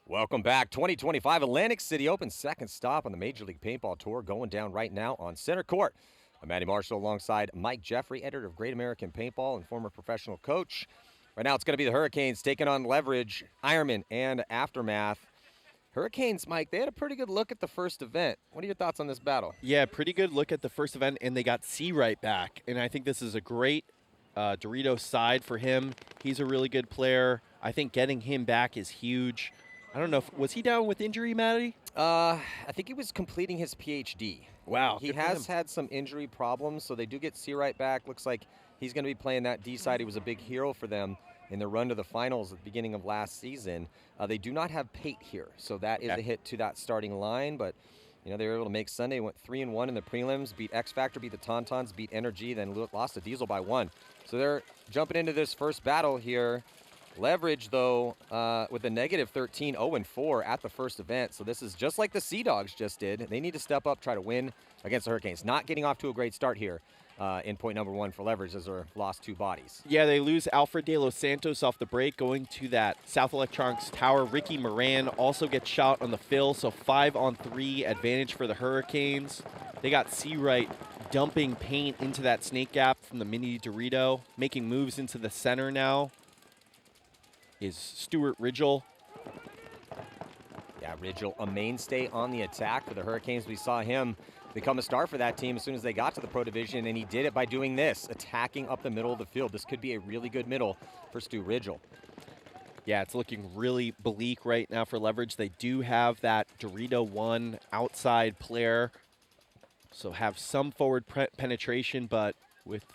Welcome back. 2025 Atlantic City Open, second stop on the Major League Paintball Tour, going down right now on center court. I'm Matty Marshall alongside Mike Jeffrey, editor of Great American Paintball and former professional coach. Right now it's going to be the Hurricanes taking on Leverage, Ironmen, and Aftermath. Hurricanes, Mike, they had a pretty good look at the first event. What are your thoughts on this battle? Yeah, pretty good look at the first event, and they got C-Right back. And I think this is a great Dorito side for him. He's a really good player. I think getting him back is huge. I don't know, was he down with injury, Matty? I think he was completing his PhD. Wow. He has had some injury problems, so they do get C-Right back. Looks like he's going to be playing that D side. He was a big hero for them in their run to the finals at the beginning of last season. They do not have Pate here, so that is a hit to that starting line. But you know, they were able to make Sunday, went 3-1 in the prelims, beat X Factor, beat the Tauntauns, beat Energy, then lost to Diesel by 1. So they're jumping into this first battle here. Leverage, though, with a negative 13, 0-4 at the first event. So this is just like the Sea Dogs just did. They need to step up, try to win against the Hurricanes. Not getting off to a great start here in point number 1 for Leverage, as they're lost 2 bodies. Yeah, they lose Alfred De Los Santos off the break, going to that South Electronics tower. Ricky Moran also gets shot on the fill, so 5-on-3 advantage for the Hurricanes. They got C-Right dumping paint into that snake gap from the mini Dorito, making moves into the center now. Is Stuart Ridgel. Yeah, Ridgel, a mainstay on the attack for the Hurricanes. We saw him become a star for that team as soon as they got to the Pro Division, and he did it by doing this, attacking up the middle of the field. This could be a really good middle for Stu Ridgel. Yeah, it's looking really bleak right now for Leverage. They do have that Dorito 1 outside player, so have some forward penetration, but with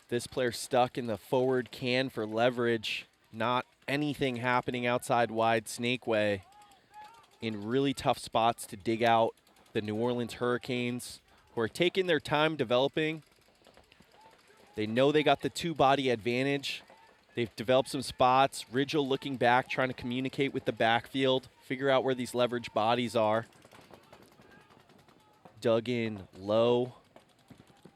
this player stuck in the forward can for Leverage, not anything happening outside wide Snake Way, in really tough spots to dig out the New Orleans Hurricanes, who are taking their time developing. They know they got the 2-body advantage. They've developed some spots. Ridgel looking back, trying to communicate with the backfield, figure out where these Leverage bodies are. Dug in low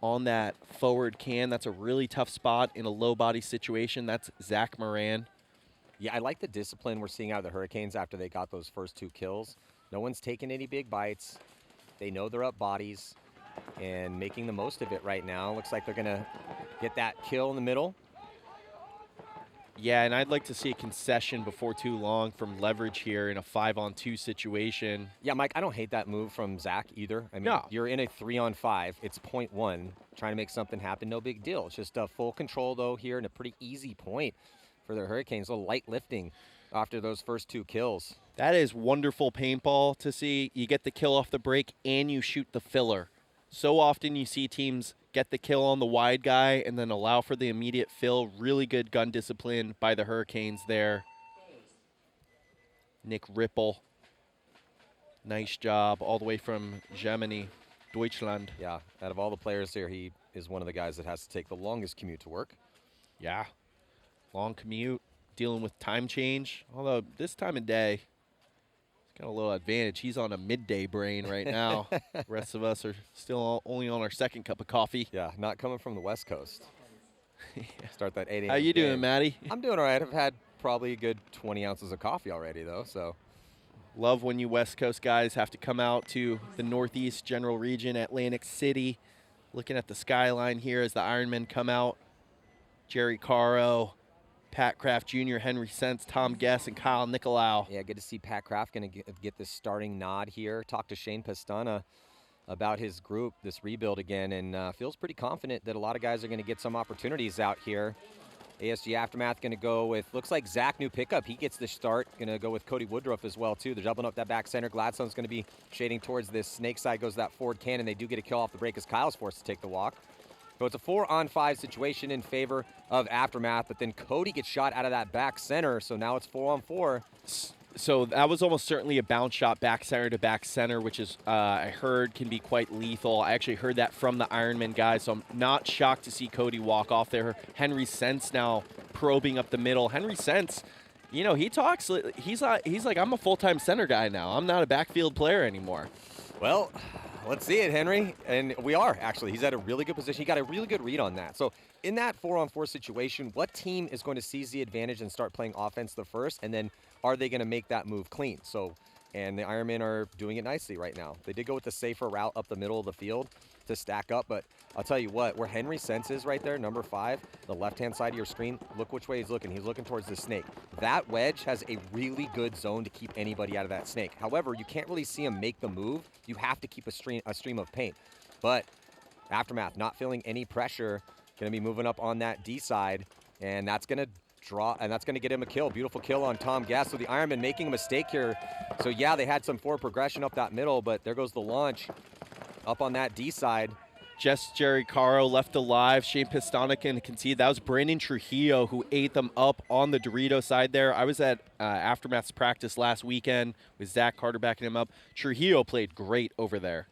on that forward can. That's a really tough spot in a low body situation. That's Zach Moran. Yeah, I like the discipline we're seeing out of the Hurricanes after they got those first 2 kills. No one's taking any big bites. They know they're up bodies and making the most of it right now. Looks like they're going to get that kill in the middle. Yeah, and I'd like to see a concession before too long from Leverage here in a 5-on-2 situation. Yeah, Mike, I don't hate that move from Zach either. I mean, No. You're in a 3-on-5. It's point 1, trying to make something happen. No big deal. It's just full control, though, here, and a pretty easy point for the Hurricanes. A little light lifting after those first 2 kills. That is wonderful paintball to see. You get the kill off the break and you shoot the filler. So often you see teams get the kill on the wide guy and then allow for the immediate fill. Really good gun discipline by the Hurricanes there. Nick Ripple. Nice job all the way from Germany, Deutschland. Yeah, out of all the players here, he is one of the guys that has to take the longest commute to work. Yeah, long commute, dealing with time change. Although this time of day, he's got a little advantage. He's on a midday brain right now. The rest of us are still only on our second cup of coffee. Yeah, not coming from the West Coast. Yeah. Start that 8 a.m. How you doing, game. Matty? I'm doing all right. I've had probably a good 20 ounces of coffee already, though, so. Love when you West Coast guys have to come out to the Northeast General Region, Atlantic City. Looking at the skyline here as the Ironmen come out. Jerry Caro, Pat Kraft Jr., Henry Sense, Tom Guess, and Kyle Nicolau. Yeah, good to see Pat Kraft going to get this starting nod here. Talked to Shane Pastana about his group, this rebuild again, and feels pretty confident that a lot of guys are going to get some opportunities out here. ASG Aftermath going to go with, looks like Zach, new pickup. He gets the start. Going to go with Cody Woodruff as well, too. They're doubling up that back center. Gladstone's going to be shading towards this snake side, goes that forward cannon. They do get a kill off the break as Kyle's forced to take the walk. So it's a 4-on-5 situation in favor of Aftermath, but then Cody gets shot out of that back center, so now it's 4-on-4. So that was almost certainly a bounce shot back center to back center, which is, I heard, can be quite lethal. I actually heard that from the Ironman guys, so I'm not shocked to see Cody walk off there. Henry Sense now probing up the middle. Henry Sense, you know, he talks, he's like, I'm a full-time center guy now. I'm not a backfield player anymore. Well, Let's see it, Henry. And we are, actually. He's at a really good position. He got a really good read on that. So in that 4-on-4 situation, what team is going to seize the advantage and start playing offense the first? And then are they going to make that move clean? So, and the Ironmen are doing it nicely right now. They did go with the safer route up the middle of the field to stack up, but I'll tell you what, where Henry Sense is right there, number 5, the left-hand side of your screen, look which way he's looking. He's looking towards the snake. That wedge has a really good zone to keep anybody out of that snake. However, you can't really see him make the move. You have to keep a stream of paint. But Aftermath not feeling any pressure, going to be moving up on that D side, and that's going to draw, and that's going to get him a kill. Beautiful kill on Tom Gass. So the Ironman making a mistake here. So yeah, they had some forward progression up that middle, but there goes the launch up on that D side. Just Jerry Caro left alive. Shane Pistona can concede. That was Brandon Trujillo who ate them up on the Dorito side there. I was at Aftermath's practice last weekend with Zach Carter backing him up. Trujillo played great over there.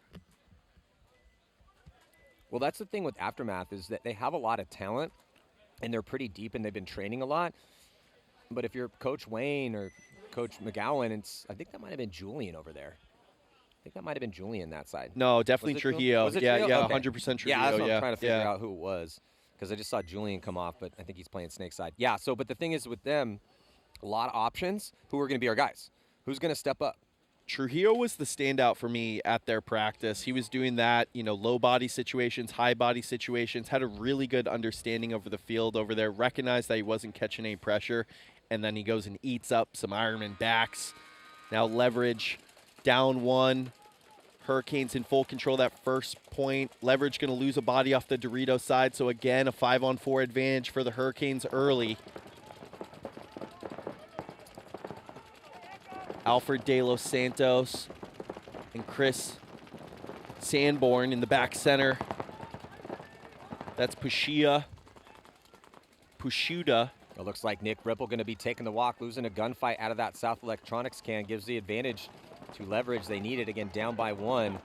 Well, that's the thing with Aftermath is that they have a lot of talent, and they're pretty deep, and they've been training a lot. But if you're Coach Wayne or Coach McGowan, I think that might have been Julian over there. I think that might have been Julian that side. No, definitely Trujillo. Was it Yeah, Trujillo? yeah, Okay. 100% Trujillo. Yeah, that's what yeah, I'm trying to figure yeah. out who it was, because I just saw Julian come off, but I think he's playing snake side. Yeah, so, but the thing is with them, a lot of options. Who are going to be our guys? Who's going to step up? Trujillo was the standout for me at their practice. He was doing that, low body situations, high body situations, had a really good understanding over the field over there, recognized that he wasn't catching any pressure, and then he goes and eats up some Ironman backs. Now Leverage down 1. Hurricanes in full control that first point. Leverage going to lose a body off the Dorito side, so again, a 5-on-4 advantage for the Hurricanes early. Alfred De Los Santos and Chris Sanborn in the back center. That's Pushuda. It looks like Nick Ripple going to be taking the walk, losing a gunfight out of that South Electronics can. Gives the advantage to Leverage. They need it again, down by 1.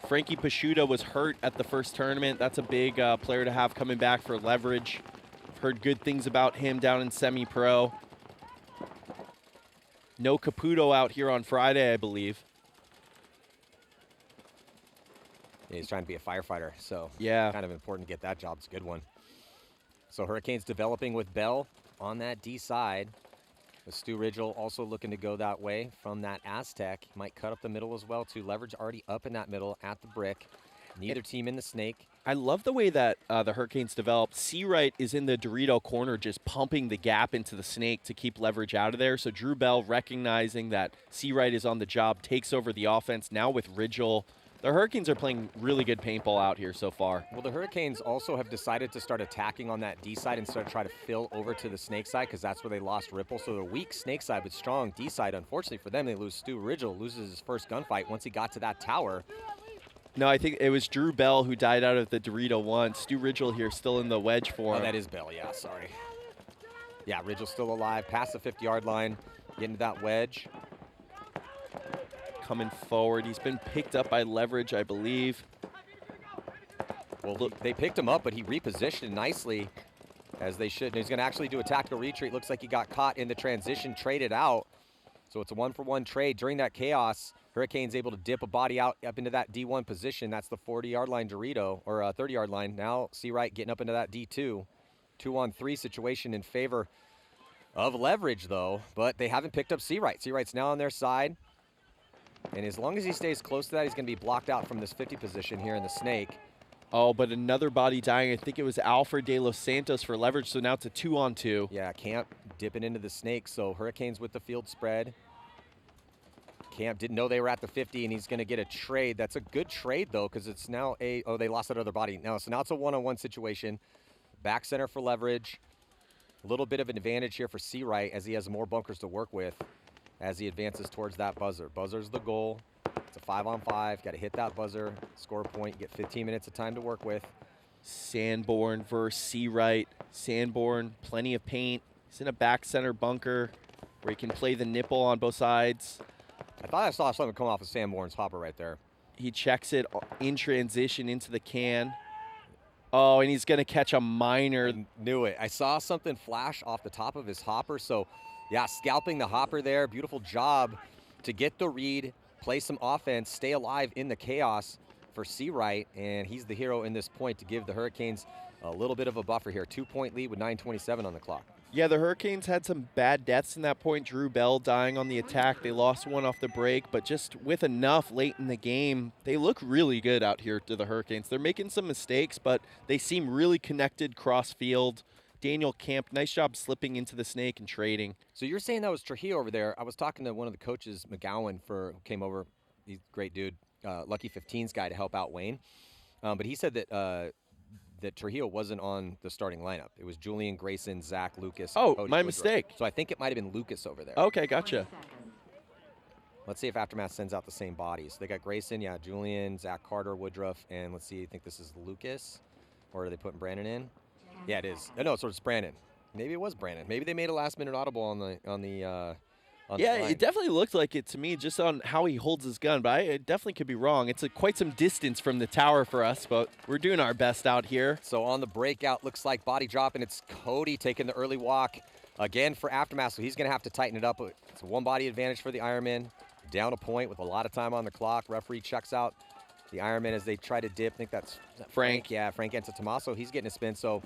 Frankie Pushuda was hurt at the first tournament. That's a big player to have coming back for Leverage. I've heard good things about him down in semi-pro. No Caputo out here on Friday, I believe. Yeah, he's trying to be a firefighter, so yeah, kind of important to get that job. It's a good one. So Hurricanes developing with Bell on that D side. With Stu Ridgel also looking to go that way from that Aztec. He might cut up the middle as well too. Leverage already up in that middle at the brick. Neither team in the snake. I love the way that the Hurricanes developed. Seawright is in the Dorito corner just pumping the gap into the snake to keep Leverage out of there. So Drew Bell, recognizing that Seawright is on the job, takes over the offense. Now with Ridgel, the Hurricanes are playing really good paintball out here so far. Well, the Hurricanes also have decided to start attacking on that D side instead of try to fill over to the snake side, because that's where they lost Ripple. So they're weak snake side but strong D side. Unfortunately for them, they lose Stu Ridgel, loses his first gunfight once he got to that tower. No, I think it was Drew Bell who died out of the Dorito 1. Stu Ridgel here still in the wedge for him. Oh, that is Bell, yeah, sorry. Yeah, Ridgel's still alive, past the 50-yard line, getting to that wedge. Coming forward. He's been picked up by Leverage, I believe. Well, they picked him up, but he repositioned nicely, as they should. And he's going to actually do a tactical retreat. Looks like he got caught in the transition, traded out. So it's a 1-for-1 trade. During that chaos, Hurricanes able to dip a body out up into that D1 position. That's the 40-yard line Dorito, or 30-yard line. Now Seawright getting up into that D2. 2-on-3 situation in favor of Leverage, though. But they haven't picked up Seawright. Seawright's now on their side. And as long as he stays close to that, he's going to be blocked out from this 50 position here in the snake. Oh, but another body dying. I think it was Alfred De Los Santos for Leverage, so now it's a 2-on-2. Yeah, Camp dipping into the snake, so Hurricanes with the field spread. Camp didn't know they were at the 50, and he's going to get a trade. That's a good trade, though, because it's now oh, they lost that other body. Now it's a 1-on-1 situation. Back center for Leverage. A little bit of an advantage here for Seawright as he has more bunkers to work with as he advances towards that buzzer. Buzzer's the goal. It's a 5-on-5. Got to hit that buzzer, score a point. You get 15 minutes of time to work with. Sanborn versus Seawright. Sanborn, plenty of paint. He's in a back center bunker where he can play the nipple on both sides. I thought I saw something come off of Sanborn's hopper right there. He checks it in transition into the can. Oh, and he's going to catch a minor. I knew it. I saw something flash off the top of his hopper. So, yeah, scalping the hopper there. Beautiful job to get the read play some offense, stay alive in the chaos for Seawright, and he's the hero in this point to give the Hurricanes a little bit of a buffer here. 2-point lead with 9:27 on the clock. Yeah, the Hurricanes had some bad deaths in that point. Drew Bell dying on the attack. They lost one off the break, but just with enough late in the game, they look really good out here to the Hurricanes. They're making some mistakes, but they seem really connected cross field. Daniel Camp, nice job slipping into the snake and trading. So you're saying that was Trujillo over there. I was talking to one of the coaches, McGowan, who came over. He's a great dude, Lucky 15's guy to help out Wayne. But he said that that Trujillo wasn't on the starting lineup. It was Julian, Grayson, Zach, Lucas. Oh, Cody my Woodruff. mistake. So I think it might have been Lucas over there. Okay, gotcha. Let's see if Aftermath sends out the same bodies. They got Grayson, yeah, Julian, Zach Carter, Woodruff, and let's see, I think this is Lucas. Or are they putting Brandon in? Yeah, it is. No, so it's Brandon. Maybe it was Brandon. Maybe they made a last-minute audible on the Yeah, line. it definitely looked like it to me just on how he holds his gun, but I definitely could be wrong. It's quite some distance from the tower for us, but we're doing our best out here. So on the breakout, looks like body drop, and it's Cody taking the early walk again for Aftermath, so he's going to have to tighten it up. It's a one-body advantage for the Ironmen. Down a point with a lot of time on the clock. Referee checks out the Ironmen as they try to dip. I think that's Frank. Yeah, Frank Tommaso. He's getting a spin, so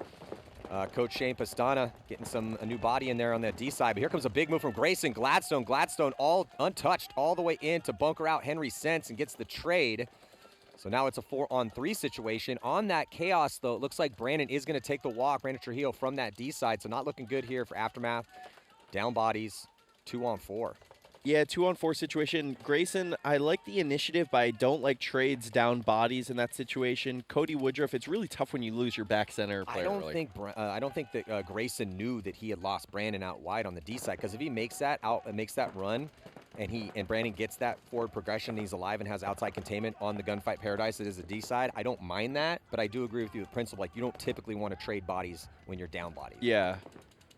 Coach Shane Pastana getting a new body in there on that D side. But here comes a big move from Grayson. Gladstone all untouched all the way in to bunker out Henry Sense and gets the trade. So now it's a 4-on-3 situation. On that chaos, though, it looks like Brandon is going to take the walk. Brandon Trujillo from that D side, so not looking good here for Aftermath. Down bodies, 2-on-4. Yeah, 2-on-4 situation. Grayson, I like the initiative, but I don't like trades down bodies in that situation. Cody Woodruff, it's really tough when you lose your back center player. I don't think that Grayson knew that he had lost Brandon out wide on the D side, because if he makes that run, and Brandon gets that forward progression, and he's alive and has outside containment on the Gunfight Paradise that is the D side, I don't mind that, but I do agree with you with principle. Like, you don't typically want to trade bodies when you're down bodies. Yeah.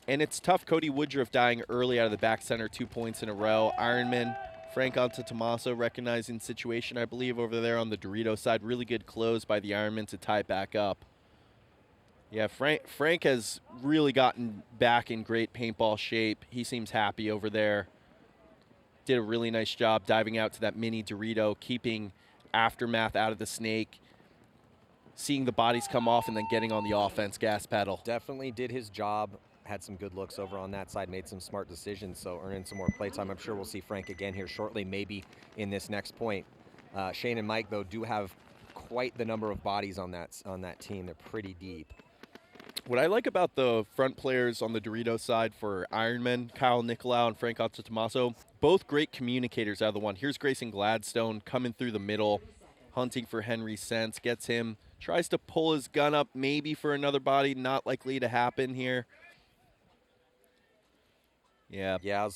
And it's tough. Cody Woodruff dying early out of the back center, 2 points in a row. Ironman, Frank Tommaso recognizing the situation, I believe, over there on the Dorito side. Really good close by the Ironman to tie it back up. Yeah, Frank has really gotten back in great paintball shape. He seems happy over there. Did a really nice job diving out to that mini Dorito, keeping Aftermath out of the snake, seeing the bodies come off, and then getting on the offense gas pedal. Definitely did his job. Had some good looks over on that side, made some smart decisions, so earning some more playtime. I'm sure we'll see Frank again here shortly, maybe in this next point. Shane and Mike, though, do have quite the number of bodies on that team. They're pretty deep. What I like about the front players on the Dorito side for Ironmen, Kyle Nicolau and Frank Tommaso, both great communicators out of the one. Here's Grayson Gladstone coming through the middle, hunting for Henry Sense, gets him, tries to pull his gun up maybe for another body, not likely to happen here. Yeah. Yeah,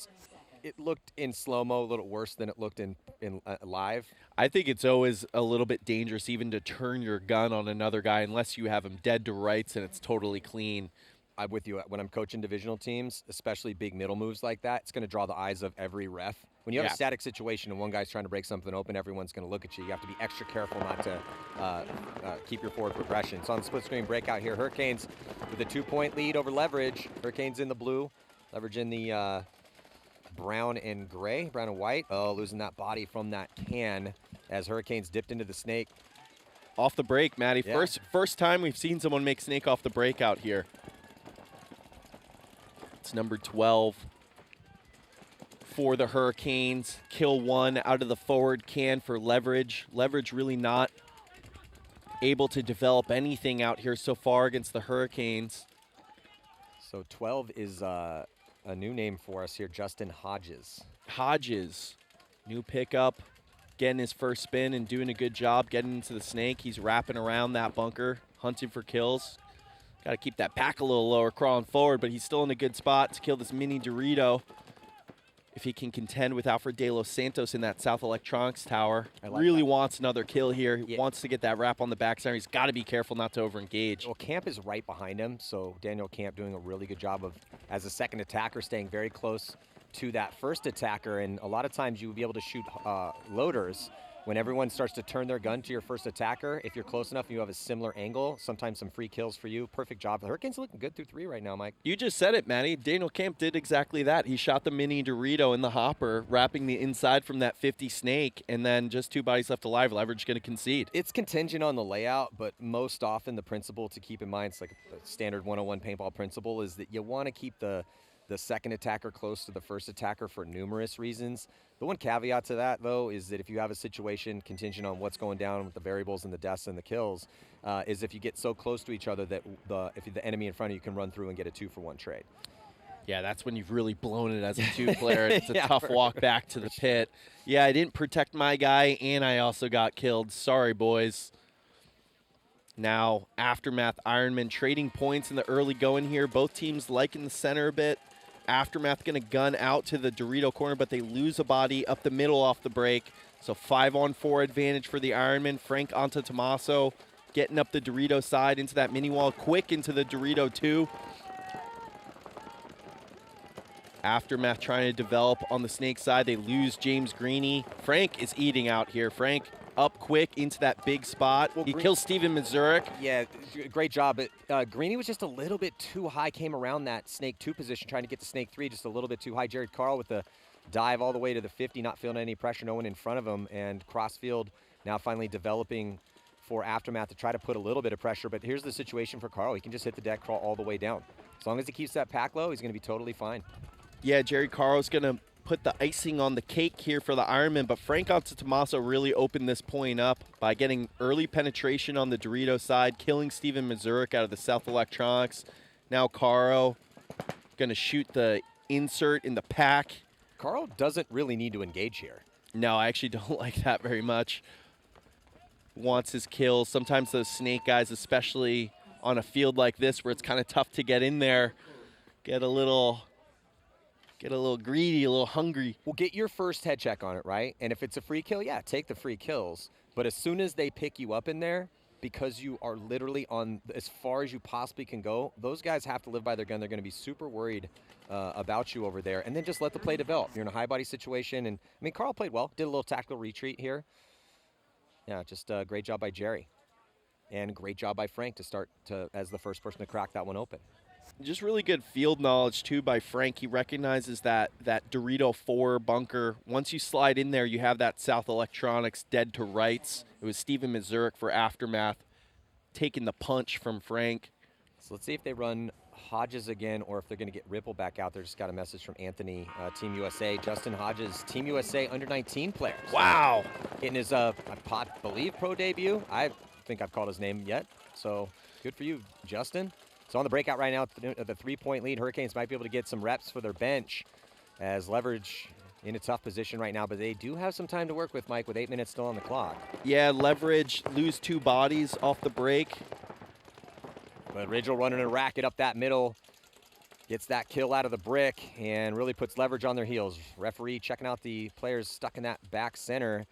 it looked in slow-mo a little worse than it looked in live. I think it's always a little bit dangerous even to turn your gun on another guy unless you have him dead to rights and it's totally clean. I'm with you. When I'm coaching divisional teams, especially big middle moves like that, it's going to draw the eyes of every ref. When you have a static situation and one guy's trying to break something open, everyone's going to look at you. You have to be extra careful not to keep your forward progression. So on the split-screen breakout here, Hurricanes with a 2-point lead over Leverage. Hurricanes in the blue. Leverage in the brown and white. Oh, losing that body from that can as Hurricanes dipped into the snake. Off the break, Matty. Yeah. First time we've seen someone make snake off the break out here. It's number 12 for the Hurricanes. Kill one out of the forward can for Leverage. Leverage really not able to develop anything out here so far against the Hurricanes. So 12 is a new name for us here, Justin Hodges. Hodges, new pickup, getting his first spin and doing a good job getting into the snake. He's wrapping around that bunker, hunting for kills. Got to keep that back a little lower, crawling forward, but he's still in a good spot to kill this mini Dorito. If he can contend with Alfred De Los Santos in that South Electronics tower. Really wants another kill here. He wants to get that wrap on the back center. He's got to be careful not to over-engage. Well, Camp is right behind him, so Daniel Camp doing a really good job of, as a second attacker, staying very close to that first attacker. And a lot of times you would be able to shoot loaders when everyone starts to turn their gun to your first attacker, if you're close enough and you have a similar angle, sometimes some free kills for you. Perfect job. The Hurricanes are looking good through 3 right now, Mike. You just said it, Matty. Daniel Camp did exactly that. He shot the mini Dorito in the hopper, wrapping the inside from that 50 snake, and then just 2 bodies left alive. Leverage going to concede. It's contingent on the layout, but most often the principle to keep in mind, it's like a standard 101 paintball principle, is that you want to keep the second attacker close to the first attacker for numerous reasons. The one caveat to that, though, is that if you have a situation contingent on what's going down with the variables and the deaths and the kills, is if you get so close to each other that if the enemy in front of you can run through and get a 2-for-1 trade. Yeah, that's when you've really blown it as a 2 player. It's a Yeah, tough walk back to the pit. Yeah, I didn't protect my guy, and I also got killed. Sorry, boys. Now, Aftermath, Ironmen trading points in the early going here. Both teams liking the center a bit. Aftermath going to gun out to the Dorito corner, but they lose a body up the middle off the break. So 5-on-4 advantage for the Ironmen. Frank onto Tommaso, getting up the Dorito side into that mini wall. Quick into the Dorito 2. Aftermath trying to develop on the Snake side. They lose James Greeny. Frank is eating out here. Frank up quick into that big spot. He kills Steven Mazurek. Yeah, great job. But Greeny was just a little bit too high, came around that Snake 2 position, trying to get to Snake 3 just a little bit too high. Jared Carl with the dive all the way to the 50, not feeling any pressure, no one in front of him. And Crossfield now finally developing for Aftermath to try to put a little bit of pressure. But here's the situation for Carl. He can just hit the deck, crawl all the way down. As long as he keeps that pack low, he's going to be totally fine. Yeah, Jerry Carl's going to put the icing on the cake here for the Ironman, but Frank onto Tommaso really opened this point up by getting early penetration on the Dorito side, killing Steven Mazurek out of the South Electronics. Now Caro going to shoot the insert in the pack. Carl doesn't really need to engage here. No, I actually don't like that very much. Wants his kills. Sometimes those Snake guys, especially on a field like this where it's kind of tough to get in there, get a little greedy, a little hungry. Well, get your first head check on it, right? And if it's a free kill, yeah, take the free kills. But as soon as they pick you up in there, because you are literally on as far as you possibly can go, those guys have to live by their gun. They're going to be super worried about you over there. And then just let the play develop. You're in a high body situation. And I mean, Carl played well, did a little tactical retreat here. Yeah, just a great job by Jerry. And great job by Frank to start as the first person to crack that one open. Just really good field knowledge, too, by Frank. He recognizes that Dorito 4 bunker. Once you slide in there, you have that South Electronics dead to rights. It was Steven Mazurek for Aftermath taking the punch from Frank. So let's see if they run Hodges again or if they're going to get Ripple back out there. Just got a message from Anthony, Team USA. Justin Hodges, Team USA under-19 player. Wow. Getting his, I believe, pro debut. I think I've called his name yet. So good for you, Justin. So on the breakout right now, the 3-point lead, Hurricanes might be able to get some reps for their bench as Leverage in a tough position right now, but they do have some time to work with, Mike, with 8 minutes still on the clock. Yeah, Leverage lose 2 bodies off the break. But Ridgel running a racket up that middle, gets that kill out of the brick and really puts Leverage on their heels. Referee checking out the players stuck in that back center.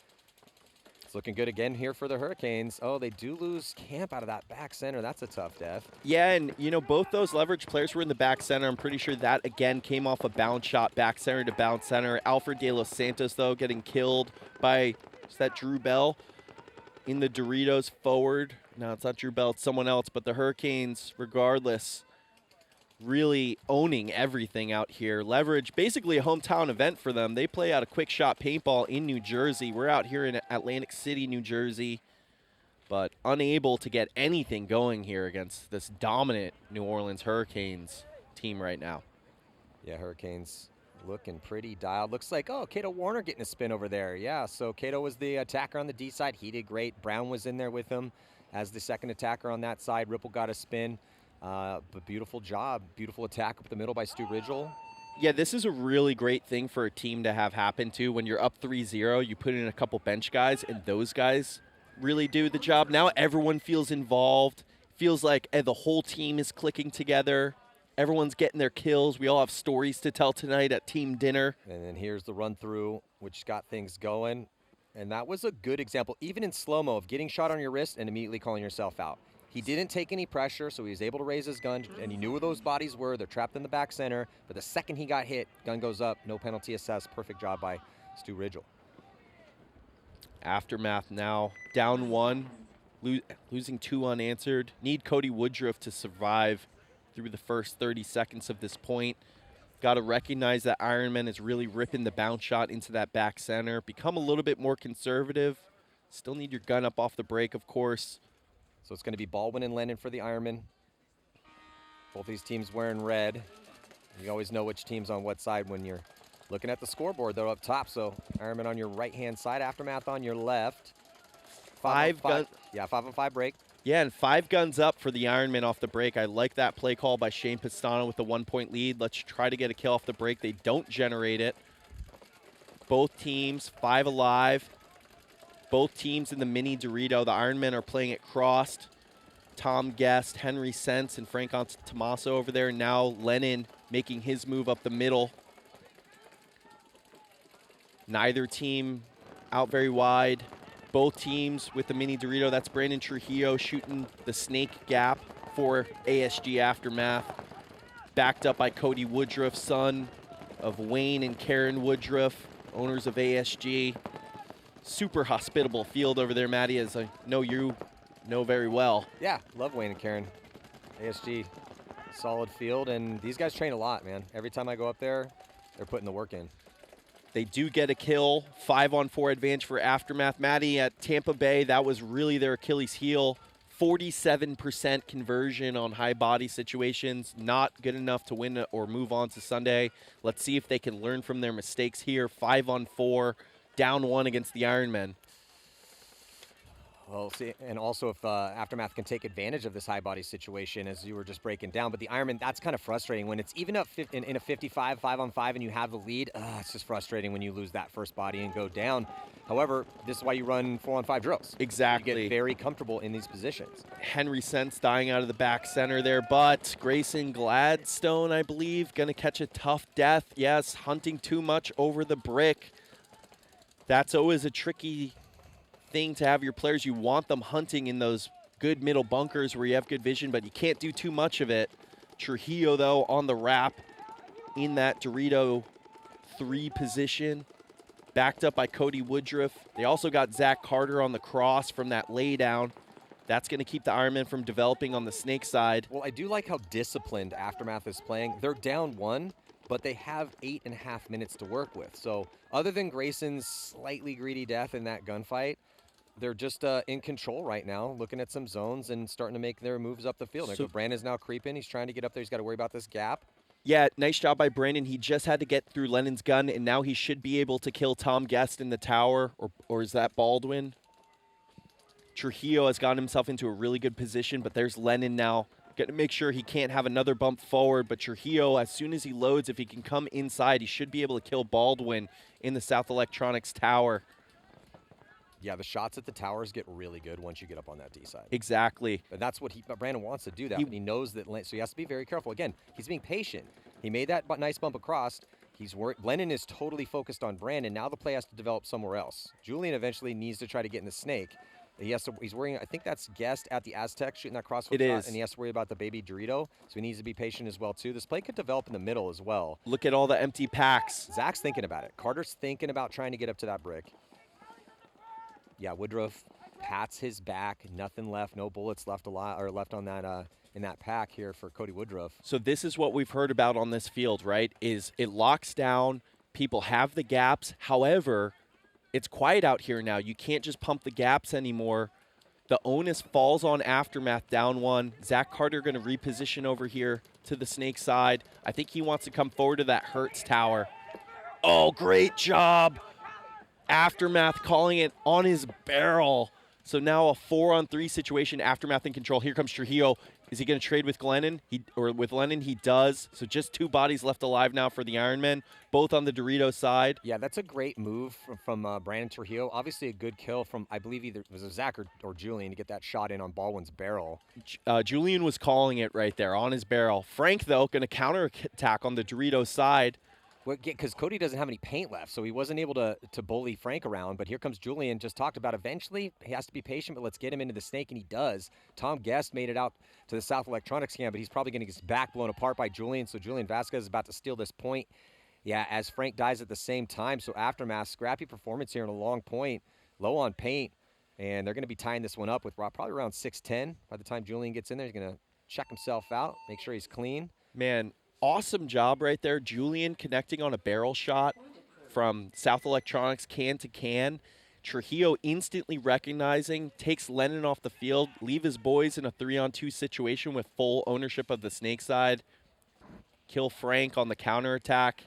Looking good again here for the Hurricanes. Oh, they do lose Camp out of that back center. That's a tough death. Yeah, and, you know, both those Leverage players were in the back center. I'm pretty sure that, again, came off a bounce shot, back center to bounce center. Alfred De Los Santos, though, getting killed by, is that Drew Bell in the Doritos forward? No, it's not Drew Bell. It's someone else. But the Hurricanes, regardless, really owning everything out here. Leverage, basically a hometown event for them. They play out a quick shot paintball in New Jersey. We're out here in Atlantic City, New Jersey, but unable to get anything going here against this dominant New Orleans Hurricanes team right now. Yeah, Hurricanes looking pretty dialed. Looks like, oh, Cato Warner getting a spin over there. Yeah, so Cato was the attacker on the D side. He did great. Brown was in there with him as the second attacker on that side. Ripple got a spin. But beautiful job, beautiful attack up the middle by Stu Ridgel. Yeah, this is a really great thing for a team to have happen too. When you're up 3-0, you put in a couple bench guys, and those guys really do the job. Now everyone feels involved. Feels like the whole team is clicking together. Everyone's getting their kills. We all have stories to tell tonight at team dinner. And then here's the run through, which got things going. And that was a good example, even in slow-mo, of getting shot on your wrist and immediately calling yourself out. He didn't take any pressure, so he was able to raise his gun, and he knew where those bodies were. They're trapped in the back center, but the second he got hit, gun goes up, no penalty assessed. Perfect job by Stu Ridgel. Aftermath now down 1, losing 2 unanswered. Need Cody Woodruff to survive through the first 30 seconds of this point. Got to recognize that Ironman is really ripping the bounce shot into that back center. Become a little bit more conservative. Still need your gun up off the break, of course. So it's going to be Baldwin and Lennon for the Ironman. Both these teams wearing red. You always know which team's on what side when you're looking at the scoreboard, though, up top. So Ironman on your right-hand side, Aftermath on your left. 5 guns. Yeah, 5-on-5 break. Yeah, and 5 guns up for the Ironman off the break. I like that play call by Shane Pistano with the 1-point lead. Let's try to get a kill off the break. They don't generate it. Both teams 5 alive. Both teams in the mini Dorito. The Ironmen are playing it crossed. Tom Guest, Henry Sense, and Frank Tommaso over there. Now Lennon making his move up the middle. Neither team out very wide. Both teams with the mini Dorito. That's Brandon Trujillo shooting the snake gap for ASG Aftermath. Backed up by Cody Woodruff, son of Wayne and Karen Woodruff, owners of ASG. Super hospitable field over there, Maddie, as I know you know very well. Yeah, love Wayne and Karen. ASG, solid field, and these guys train a lot, man. Every time I go up there, they're putting the work in. They do get a kill, 5-on-4 advantage for Aftermath. Maddie, at Tampa Bay, that was really their Achilles heel. 47% conversion on high body situations, not good enough to win or move on to Sunday. Let's see if they can learn from their mistakes here. 5-on-4, down 1 against the Ironmen. Well, see, and also if Aftermath can take advantage of this high body situation, as you were just breaking down. But the Ironman, that's kind of frustrating when it's even up in a 55, 5-on-5, and you have the lead. It's just frustrating when you lose that first body and go down. However, this is why you run 4-on-5 drills. Exactly. You get very comfortable in these positions. Henry Sense dying out of the back center there, but Grayson Gladstone, I believe, going to catch a tough death. Yes, hunting too much over the brick. That's always a tricky thing to have your players. You want them hunting in those good middle bunkers where you have good vision, but you can't do too much of it. Trujillo, though, on the wrap in that Dorito 3 position, backed up by Cody Woodruff. They also got Zach Carter on the cross from that laydown. That's going to keep the Ironmen from developing on the snake side. Well, I do like how disciplined Aftermath is playing. They're down 1, but they have 8.5 minutes to work with. So other than Grayson's slightly greedy death in that gunfight, they're just in control right now, looking at some zones and starting to make their moves up the field. So Brandon's now creeping. He's trying to get up there. He's got to worry about this gap. Yeah, nice job by Brandon. He just had to get through Lennon's gun, and now he should be able to kill Tom Guest in the tower, or is that Baldwin? Trujillo has gotten himself into a really good position, but there's Lennon now. Got to make sure he can't have another bump forward, but Trujillo, as soon as he loads, if he can come inside, he should be able to kill Baldwin in the South Electronics tower. Yeah, the shots at the towers get really good once you get up on that D side. Exactly. And that's what Brandon wants to do that, but he knows that, so he has to be very careful. Again, he's being patient. He made that nice bump across. He's worried. Lennon is totally focused on Brandon. Now the play has to develop somewhere else. Julian eventually needs to try to get in the snake. He's worrying, I think that's Guest at the Aztec shooting that crossfoot shot, and he has to worry about the baby Dorito, so he needs to be patient as well, too. This play could develop in the middle as well. Look at all the empty packs. Zach's thinking about it. Carter's thinking about trying to get up to that brick. Yeah, Woodruff pats his back. Nothing left. No bullets left on that in that pack here for Cody Woodruff. So this is what we've heard about on this field, right? Is it locks down. People have the gaps. However, it's quiet out here now. You can't just pump the gaps anymore. The onus falls on Aftermath down 1. Zach Carter going to reposition over here to the snake side. I think he wants to come forward to that Hertz tower. Oh, great job. Aftermath calling it on his barrel. So now a 4-on-3 situation. Aftermath in control. Here comes Trujillo. Is he going to trade with Lennon? With Lennon? He does. So just 2 bodies left alive now for the Ironmen, both on the Dorito side. Yeah, that's a great move from Brandon Trujillo. Obviously a good kill from, I believe, either it was Zach or Julian to get that shot in on Baldwin's barrel. Julian was calling it right there on his barrel. Frank, though, going to counterattack on the Dorito side. Because Cody doesn't have any paint left, so he wasn't able to bully Frank around. But here comes Julian, just talked about. Eventually, he has to be patient, but let's get him into the snake, and he does. Tom Guest made it out to the South Electronics camp, but he's probably going to get his back blown apart by Julian, so Julian Vasquez is about to steal this point. Yeah, as Frank dies at the same time, so Aftermath, scrappy performance here in a long point. low on paint, and they're going to be tying this one up with probably around 6:10. By the time Julian gets in there, he's going to check himself out, make sure he's clean. Man, awesome job right there. Julian connecting on a barrel shot from South Electronics can to can. Trujillo instantly recognizing, takes Lennon off the field, leave his boys in a 3-on-2 situation with full ownership of the snake side, kill Frank on the counterattack.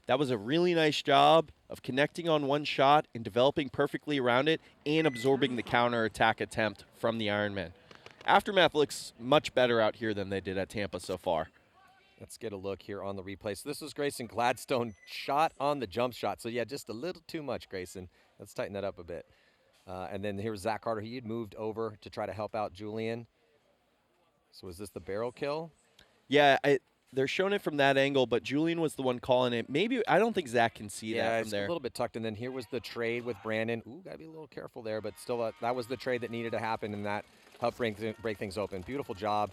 That was a really nice job of connecting on one shot and developing perfectly around it and absorbing the counterattack attempt from the Ironmen. Aftermath looks much better out here than they did at Tampa so far. Let's get a look here on the replay. So this was Grayson Gladstone shot on the jump shot. So yeah, just a little too much, Grayson. Let's tighten that up a bit. And then here's Zach Carter. He had moved over to try to help out Julian. So is this the barrel kill? Yeah, they're showing it from that angle, but Julian was the one calling it. Maybe, I don't think Zach can see that from there. Yeah, it's a little bit tucked. And then here was the trade with Brandon. Ooh, got to be a little careful there, but still that was the trade that needed to happen, and that helped break things open. Beautiful job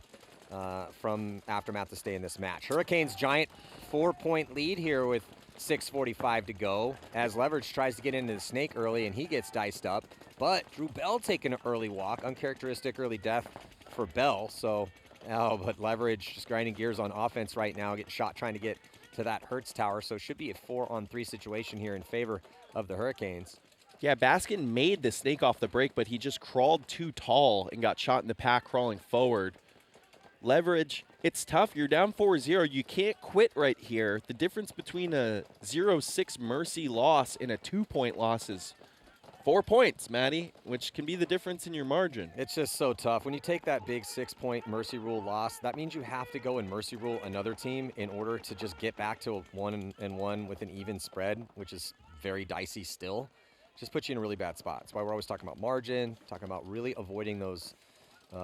from Aftermath to stay in this match. Hurricanes giant 4-point lead here with 6:45 to go as Leverage tries to get into the snake early, and he gets diced up. But Drew Bell taking an early walk, uncharacteristic early death for Bell. So, but Leverage just grinding gears on offense right now, getting shot trying to get to that Hertz tower. So it should be a 4-on-3 situation here in favor of the Hurricanes. Yeah, Baskin made the snake off the break, but he just crawled too tall and got shot in the pack crawling forward. Leverage, it's tough. You're down 4-0. You can't quit right here. The difference between a 0-6 mercy loss and a 2-point loss is 4 points, Maddie, which can be the difference in your margin. It's just so tough. When you take that big 6-point mercy rule loss, that means you have to go and mercy rule another team in order to just get back to a 1-1 with an even spread, which is very dicey still. Just puts you in a really bad spot. That's why we're always talking about margin, talking about really avoiding those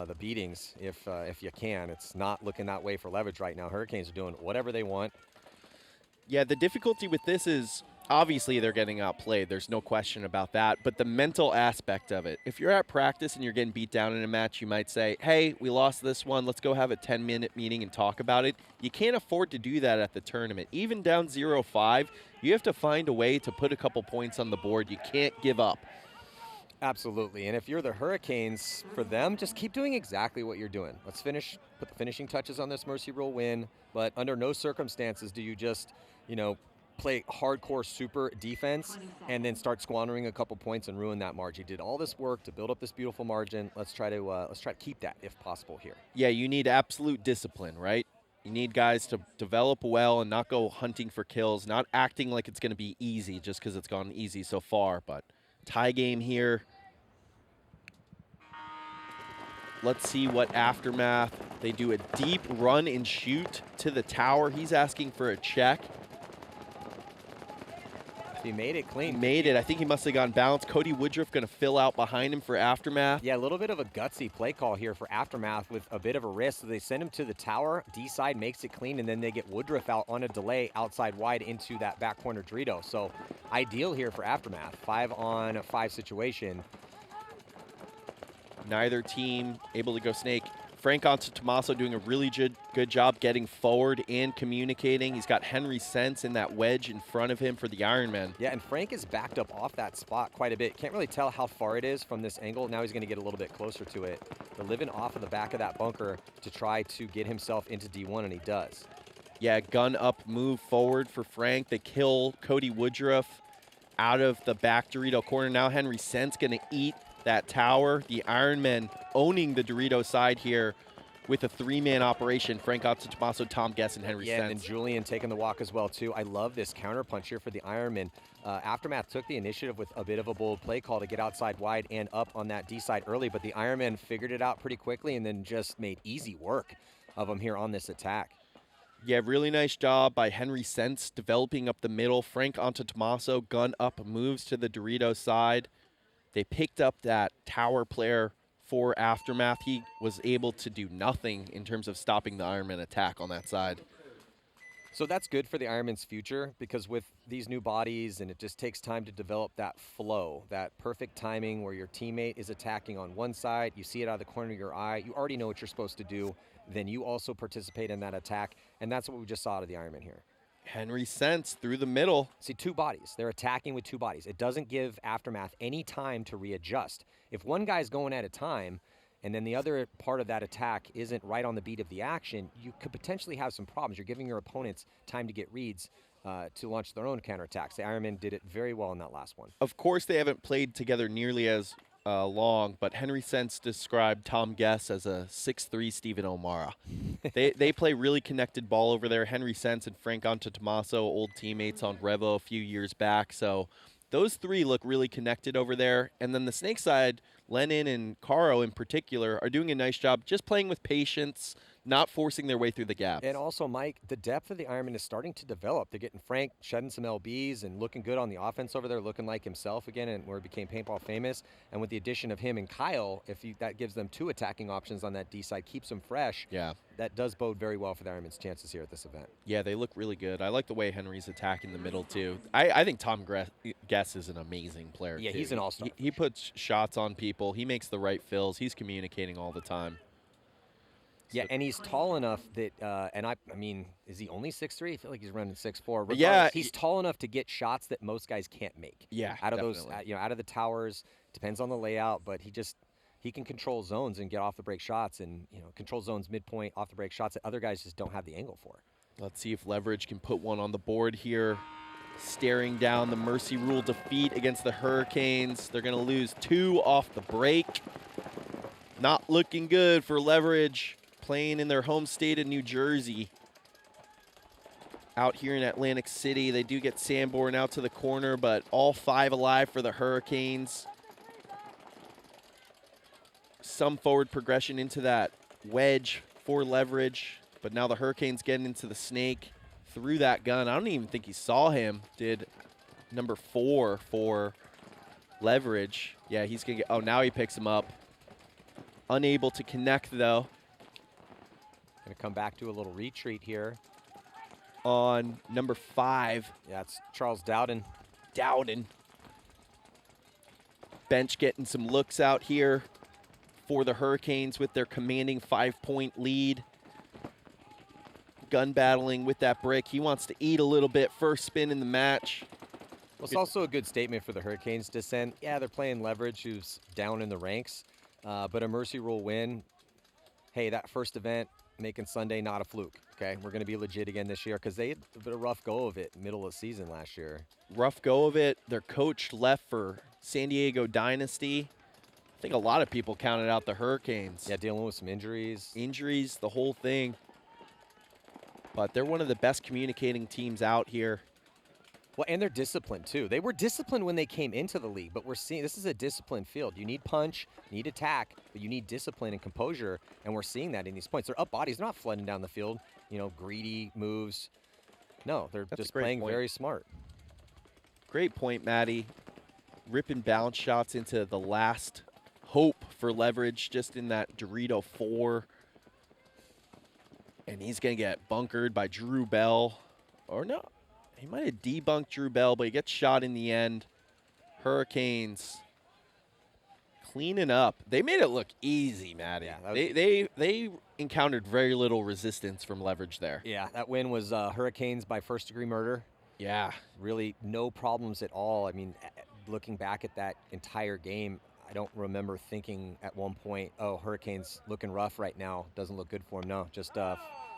the beatings if you can. It's not looking that way for Leverage right now. Hurricanes are doing whatever they want. Yeah, the difficulty with this is obviously they're getting outplayed. There's no question about that. But the mental aspect of it, if you're at practice and you're getting beat down in a match, you might say, hey, we lost this one. Let's go have a 10-minute meeting and talk about it. You can't afford to do that at the tournament. Even down 0-5, you have to find a way to put a couple points on the board. You can't give up. Absolutely. And if you're the Hurricanes, for them, just keep doing exactly what you're doing. Let's put the finishing touches on this mercy rule win. But under no circumstances do you just, play hardcore super defense and then start squandering a couple points and ruin that margin. You did all this work to build up this beautiful margin. Let's try to keep that if possible here. Yeah, you need absolute discipline, right? You need guys to develop well and not go hunting for kills, not acting like it's going to be easy just because it's gone easy so far. But tie game here. Let's see what Aftermath. They do a deep run and shoot to the tower. He's asking for a check. He made it clean. Made it. I think he must have gone balanced. Cody Woodruff going to fill out behind him for Aftermath. Yeah, a little bit of a gutsy play call here for Aftermath with a bit of a risk. So they send him to the tower. D-side makes it clean, and then they get Woodruff out on a delay outside wide into that back corner Dorito. So ideal here for Aftermath. 5-on-5 situation. Neither team able to go snake. Frank Tommaso doing a really good job getting forward and communicating. He's got Henry Sense in that wedge in front of him for the Ironmen. Yeah, and Frank is backed up off that spot quite a bit. Can't really tell how far it is from this angle. Now he's going to get a little bit closer to it. They're living off of the back of that bunker to try to get himself into D1, and he does. Yeah, gun up, move forward for Frank. They kill Cody Woodruff out of the back Dorito corner. Now Henry Sense going to eat that tower. The Ironmen owning the Dorito side here with a 3-man operation. Frank Tommaso, Tom Guess, and Henry Sense. Yeah, and Julian taking the walk as well, too. I love this counter punch here for the Ironmen. Aftermath took the initiative with a bit of a bold play call to get outside wide and up on that D side early, but the Ironmen figured it out pretty quickly and then just made easy work of them here on this attack. Yeah, really nice job by Henry Sense developing up the middle. Frank Tommaso, gun up, moves to the Dorito side. They picked up that tower player for Aftermath. He was able to do nothing in terms of stopping the Ironman attack on that side. So that's good for the Ironman's future, because with these new bodies, and it just takes time to develop that flow, that perfect timing where your teammate is attacking on one side, you see it out of the corner of your eye, you already know what you're supposed to do, then you also participate in that attack, and that's what we just saw out of the Ironman here. Henry Sense through the middle. See, two bodies. They're attacking with two bodies. It doesn't give Aftermath any time to readjust. If one guy's going at a time and then the other part of that attack isn't right on the beat of the action, you could potentially have some problems. You're giving your opponents time to get reads to launch their own counterattacks. The Ironmen did it very well in that last one. Of course, they haven't played together nearly as long, but Henry Sense described Tom Guess as a 6'3" Stephen O'Mara. They play really connected ball over there. Henry Sense and Frank Antetomaso, old teammates on Revo a few years back. So those three look really connected over there. And then the Snake side, Lennon and Caro in particular, are doing a nice job just playing with patience, not forcing their way through the gaps. And also, Mike, the depth of the Ironman is starting to develop. They're getting Frank shedding some LBs and looking good on the offense over there, looking like himself again, and where he became Paintball famous. And with the addition of him and Kyle, that gives them two attacking options on that D side, keeps them fresh. Yeah. That does bode very well for the Ironman's chances here at this event. Yeah, they look really good. I like the way Henry's attacking the middle, too. I think Tom Guess is an amazing player, Yeah, too. he's an all-star. He puts shots on people. He makes the right fills. He's communicating all the time. Yeah, and he's tall enough that, I mean, is he only 6'3"? I feel like he's running 6'4". Yeah, he's tall enough to get shots that most guys can't make. Yeah, out of definitely. those, out of the towers. Depends on the layout, but he can control zones and get off the break shots, and control zones midpoint, off the break shots that other guys just don't have the angle for. Let's see if Leverage can put one on the board here. Staring down the Mercy Rule defeat against the Hurricanes. They're going to lose 2 off the break. Not looking good for Leverage, playing in their home state of New Jersey. Out here in Atlantic City, they do get Sanborn out to the corner, but all 5 alive for the Hurricanes. Some forward progression into that wedge for Leverage, but now the Hurricanes getting into the Snake through that gun. I don't even think he saw him. Did number 4 for Leverage. Yeah, he's going to get, oh, now he picks him up. Unable to connect, though. Going to come back to a little retreat here. On number 5. Yeah, it's Charles Dowden. Bench getting some looks out here for the Hurricanes with their commanding 5-point lead. Gun battling with that brick. He wants to eat a little bit. First spin in the match. Well, it's also a good statement for the Hurricanes to send. Yeah, they're playing Leverage, who's down in the ranks, but a Mercy Rule win. Hey, that first event, making Sunday not a fluke, okay? We're going to be legit again this year because they had a bit of a rough go of it middle of the season last year. Rough go of it. Their coach left for San Diego Dynasty. I think a lot of people counted out the Hurricanes. Yeah, dealing with some injuries. Injuries, the whole thing. But they're one of the best communicating teams out here. Well, and they're disciplined, too. They were disciplined when they came into the league, but we're seeing this is a disciplined field. You need punch, you need attack, but you need discipline and composure, and we're seeing that in these points. They're up bodies. They're not flooding down the field, greedy moves. No, they're just playing very smart. Great point, Maddie. Ripping bounce shots into the last hope for Leverage just in that Dorito 4. And he's going to get bunkered by Drew Bell. Or no, he might have debunked Drew Bell, but he gets shot in the end. Hurricanes cleaning up. They made it look easy, Maddie. Yeah, they encountered very little resistance from Leverage there. Yeah, that win was Hurricanes by first-degree murder. Yeah. Really no problems at all. I mean, looking back at that entire game, I don't remember thinking at one point, oh, Hurricanes looking rough right now. Doesn't look good for them. No, just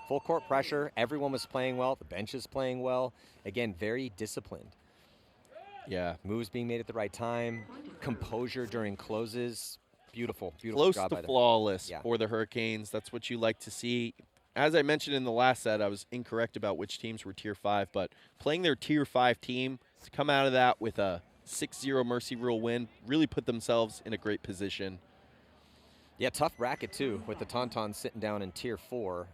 full court pressure. Everyone was playing well. The bench is playing well. Again, very disciplined. Yeah. Moves being made at the right time. Composure during closes. Beautiful, beautiful Close job by to them. flawless for the Hurricanes. That's what you like to see. As I mentioned in the last set, I was incorrect about which teams were Tier 5, but playing their Tier 5 team to come out of that with a 6-0 Mercy Rule win really put themselves in a great position. Yeah, tough bracket, too, with the Tauntauns sitting down in Tier 4.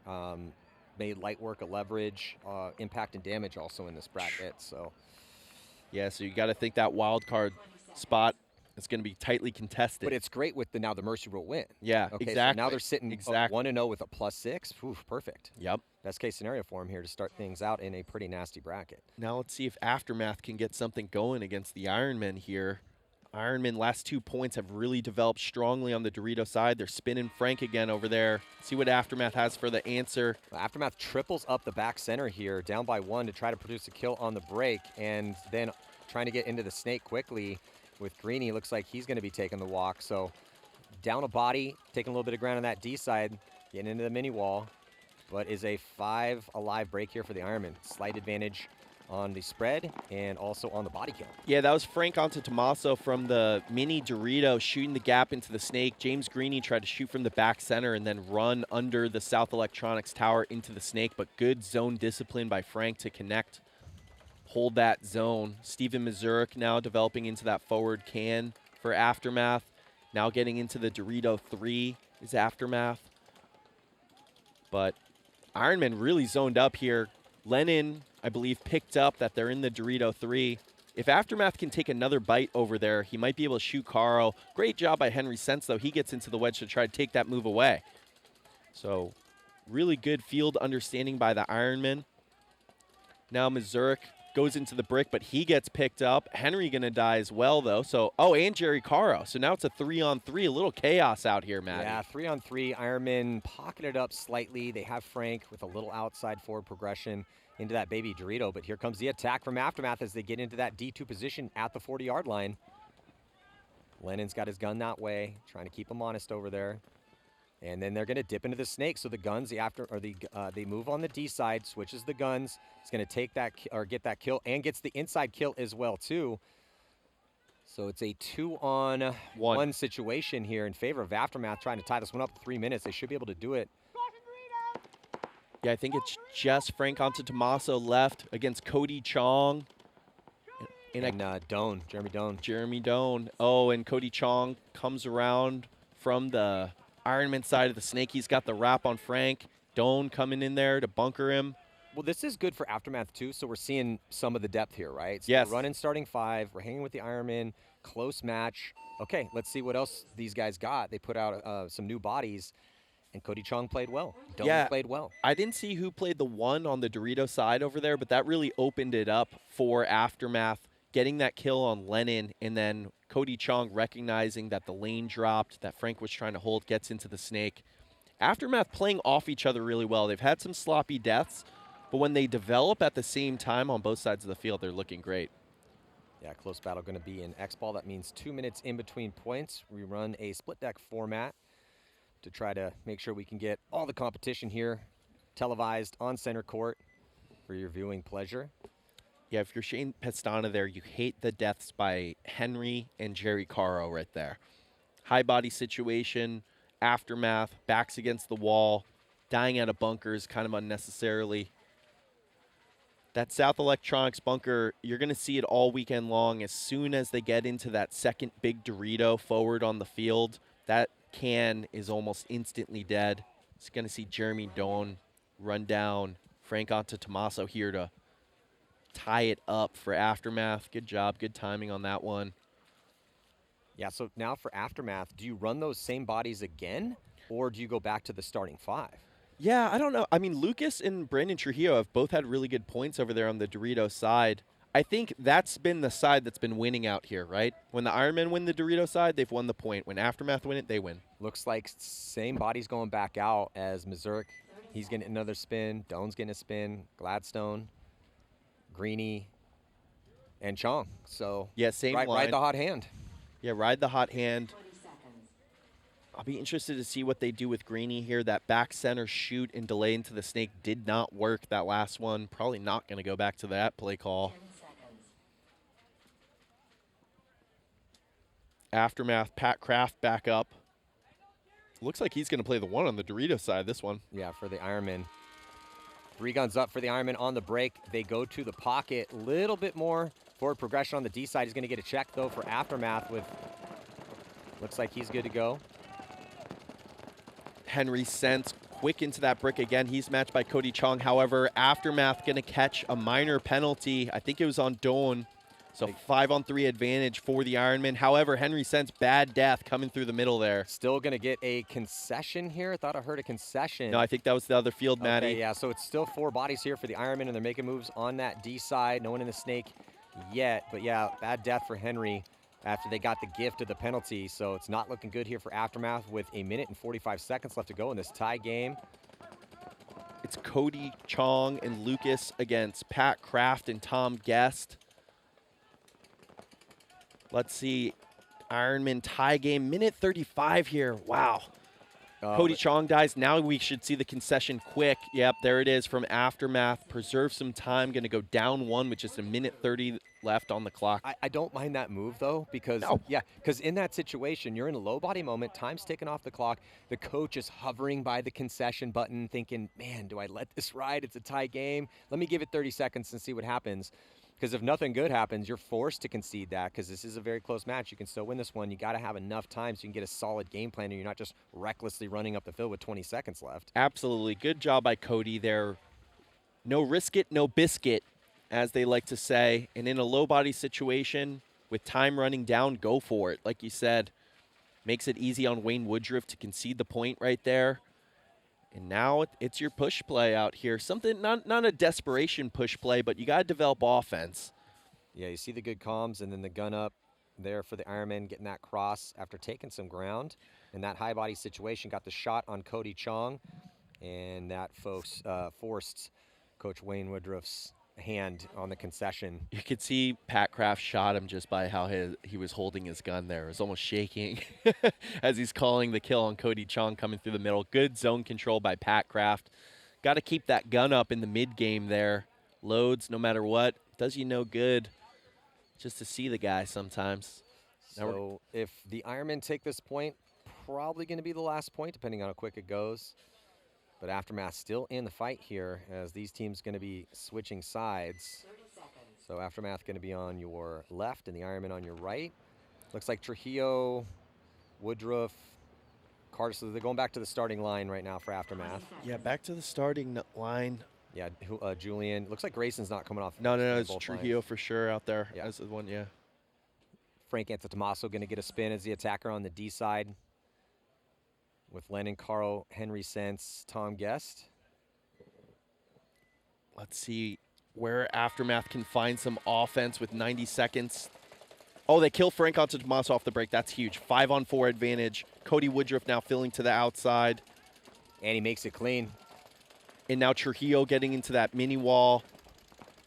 Made light work of Leverage, impact and damage also in this bracket. So, yeah, so you got to think that wild card spot is going to be tightly contested. But it's great with the Mercy Rule win. Yeah, okay, exactly. So now they're sitting 1-0 with a +6. Oof, perfect. Yep. Best case scenario for them here to start things out in a pretty nasty bracket. Now let's see if Aftermath can get something going against the Ironmen here. Ironmen last 2 points have really developed strongly on the Dorito side. They're spinning Frank again over there. See what Aftermath has for the answer. Aftermath triples up the back center here, down by 1 to try to produce a kill on the break, and then trying to get into the snake quickly with Greeny. Looks like he's going to be taking the walk. So down a body, taking a little bit of ground on that D side, getting into the mini wall, but is a 5 alive break here for the Ironmen. Slight advantage on the spread and also on the body kill. Yeah, that was Frank onto Tommaso from the mini Dorito, shooting the gap into the snake. James Greeny tried to shoot from the back center and then run under the South Electronics tower into the snake, but good zone discipline by Frank to connect, hold that zone. Steven Mazurek now developing into that forward can for Aftermath. Now getting into the Dorito 3 is Aftermath. But Ironman really zoned up here. Lennon, I believe, picked up that they're in the Dorito 3. If Aftermath can take another bite over there, he might be able to shoot Caro. Great job by Henry Sense, though. He gets into the wedge to try to take that move away. So really good field understanding by the Ironman. Now Mazurek goes into the brick, but he gets picked up. Henry going to die as well, though. So, oh, and Jerry Caro. So now it's a 3-on-3. A little chaos out here, Matt. Yeah, 3-on-3. Ironman pocketed up slightly. They have Frank with a little outside forward progression into that baby Dorito, but here comes the attack from Aftermath as they get into that D2 position at the 40-yard line. Lennon's got his gun that way, trying to keep him honest over there. And then they're going to dip into the snake. So the guns, they move on the D side, switches the guns. It's going to take that or get that kill and gets the inside kill as well too. So it's a 2-on-1 situation here in favor of Aftermath, trying to tie this one up in 3 minutes. They should be able to do it. Yeah, I think it's just Frank onto Tommaso left against Cody Chong. Doan, Jeremy Doan. Jeremy Doan. Oh, and Cody Chong comes around from the Ironman side of the snake. He's got the wrap on Frank. Doan coming in there to bunker him. Well, this is good for Aftermath, too, so we're seeing some of the depth here, right? So yes. We're running starting 5. We're hanging with the Ironman. Close match. Okay, let's see what else these guys got. They put out some new bodies. And Cody Chong played well. Doan played well. I didn't see who played the 1 on the Dorito side over there, but that really opened it up for Aftermath, getting that kill on Lennon, and then Cody Chong recognizing that the lane dropped, that Frank was trying to hold, gets into the snake. Aftermath playing off each other really well. They've had some sloppy deaths, but when they develop at the same time on both sides of the field, they're looking great. Yeah, close battle going to be in X-Ball. That means 2 minutes in between points. We run a split deck format to try to make sure we can get all the competition here televised on center court for your viewing pleasure. Yeah, if you're Shane Pestana there, you hate the deaths by Henry and Jerry Caro right there. High body situation, Aftermath, backs against the wall, dying out of bunkers kind of unnecessarily. That South Electronics bunker, you're going to see it all weekend long. As soon as they get into that second big Dorito forward on the field, that can is almost instantly dead. It's going to see Jeremy Doan run down Frank onto Tommaso here to tie it up for Aftermath. Good job, good timing on that one. Yeah, so now for Aftermath, do you run those same bodies again, or do you go back to the starting 5? Yeah, I don't know. I mean, Lucas and Brandon Trujillo have both had really good points over there on the Dorito side. I think that's been the side that's been winning out here, right? When the Ironmen win the Dorito side, they've won the point. When Aftermath win it, they win. Looks like same bodies going back out as Mazurek. He's getting another spin. Doan's getting a spin. Gladstone, Greeny, and Chong. So yeah, same line. Ride the hot hand. Yeah, ride the hot hand. I'll be interested to see what they do with Greeny here. That back center shoot and delay into the snake did not work, that last one. Probably not going to go back to that play call. Aftermath, Pat Kraft back up. Looks like he's going to play the 1 on the Dorito side, this one. Yeah, for the Ironman. 3 guns up for the Ironman on the break. They go to the pocket. Little bit more forward progression on the D side. He's going to get a check, though, for Aftermath with... Looks like he's good to go. Henry Sense quick into that brick again. He's matched by Cody Chong. However, Aftermath going to catch a minor penalty. I think it was on Doan. So 5-on-3 advantage for the Ironman. However, Henry Sense, bad death coming through the middle there. Still going to get a concession here. I thought I heard a concession. No, I think that was the other field, Matty. Okay, yeah, so it's still 4 bodies here for the Ironman, and they're making moves on that D side. No one in the snake yet. But, yeah, bad death for Henry. after they got the gift of the penalty. So it's not looking good here for Aftermath with 1 minute and 45 seconds left to go in this tie game. It's Cody Chong and Lucas against Pat Kraft and Tom Guest. Let's see. Ironman tie game, minute 35 here. Wow. Cody Chong dies. Now we should see the concession quick. Yep, there it is from Aftermath. Preserve some time. Going to go down 1 with just 1:30 left on the clock. I don't mind that move, though, because, because in that situation, you're in a low body moment. Time's ticking off the clock. The coach is hovering by the concession button thinking, man, do I let this ride? It's a tie game. Let me give it 30 seconds and see what happens. Because if nothing good happens, you're forced to concede that because this is a very close match. You can still win this one. You got to have enough time so you can get a solid game plan and you're not just recklessly running up the field with 20 seconds left. Absolutely. Good job by Cody there. No risk it, no biscuit, as they like to say. And in a low body situation with time running down, go for it. Like you said, makes it easy on Wayne Woodruff to concede the point right there. And now it's your push play out here. Something, not a desperation push play, but you got to develop offense. Yeah, you see the good comms and then the gun up there for the Ironmen getting that cross after taking some ground. And that high body situation got the shot on Cody Chong. And that, folks, forced Coach Wayne Woodruff's hand on the concession. You could see Pat Kraft shot him just by how he was holding his gun there. It was almost shaking as he's calling the kill on Cody Chong coming through the middle. Good zone control by Pat Kraft. Got to keep that gun up in the mid game there. Loads, no matter what, does you no good just to see the guy sometimes. So if the Ironmen take this point, probably going to be the last point, depending on how quick it goes. But Aftermath still in the fight here as these teams going to be switching sides. So Aftermath going to be on your left and the Ironmen on your right. Looks like Trujillo, Woodruff, Carter. So they're going back to the starting line right now for Aftermath. Yeah, back to the starting line. Yeah, Julian. Looks like Grayson's not coming off. No, it's Trujillo for sure out there. Yeah. As the one, yeah. Frank Antetomaso going to get a spin as the attacker on the D side. With Lennon, Carl, Henry Sense, Tom Guest. Let's see where Aftermath can find some offense with 90 seconds. Oh, they kill Frank Antetomaso off the break. That's huge. 5-on-4 advantage. Cody Woodruff now filling to the outside. And he makes it clean. And now Trujillo getting into that mini wall.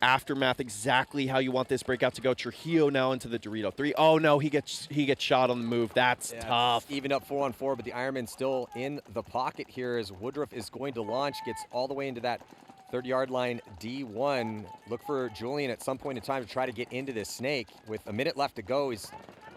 Aftermath exactly how you want this breakout to go. Trujillo now into the Dorito 3. Oh no, he gets shot on the move. That's tough. Even up 4-on-4, but the Ironman still in the pocket here as Woodruff is going to launch, gets all the way into that 30-yard line D1. Look for Julian at some point in time to try to get into this snake. With a minute left to go, his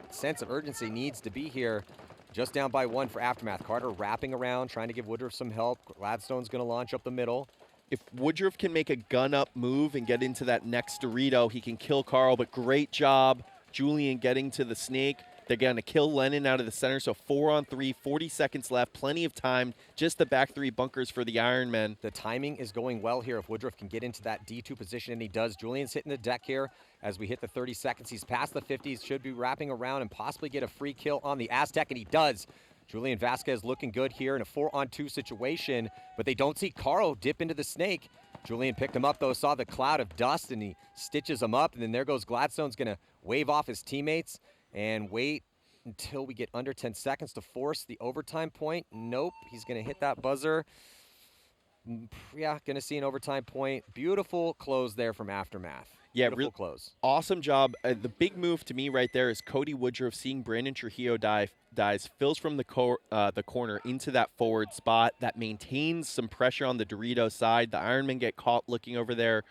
sense of urgency needs to be here. Just down by 1 for Aftermath. Carter wrapping around, trying to give Woodruff some help. Gladstone's going to launch up the middle. If Woodruff can make a gun-up move and get into that next Dorito, he can kill Carl, but great job, Julian, getting to the snake. They're going to kill Lennon out of the center, so 4-on-3, 40 seconds left, plenty of time, just the back 3 bunkers for the Ironmen. The timing is going well here if Woodruff can get into that D2 position, and he does. Julian's hitting the deck here as we hit the 30 seconds. He's past the 50s, should be wrapping around and possibly get a free kill on the Aztec, and he does. Julian Vasquez looking good here in a 4-on-2 situation, but they don't see Carl dip into the snake. Julian picked him up, though, saw the cloud of dust, and he stitches him up, and then there goes Gladstone's going to wave off his teammates and wait until we get under 10 seconds to force the overtime point. Nope, he's going to hit that buzzer. Yeah, going to see an overtime point. Beautiful close there from Aftermath. Yeah, real close. Awesome job. The big move to me right there is Cody Woodruff seeing Brandon Trujillo dies, fills from the corner into that forward spot. That maintains some pressure on the Dorito side. The Ironmen get caught looking over there.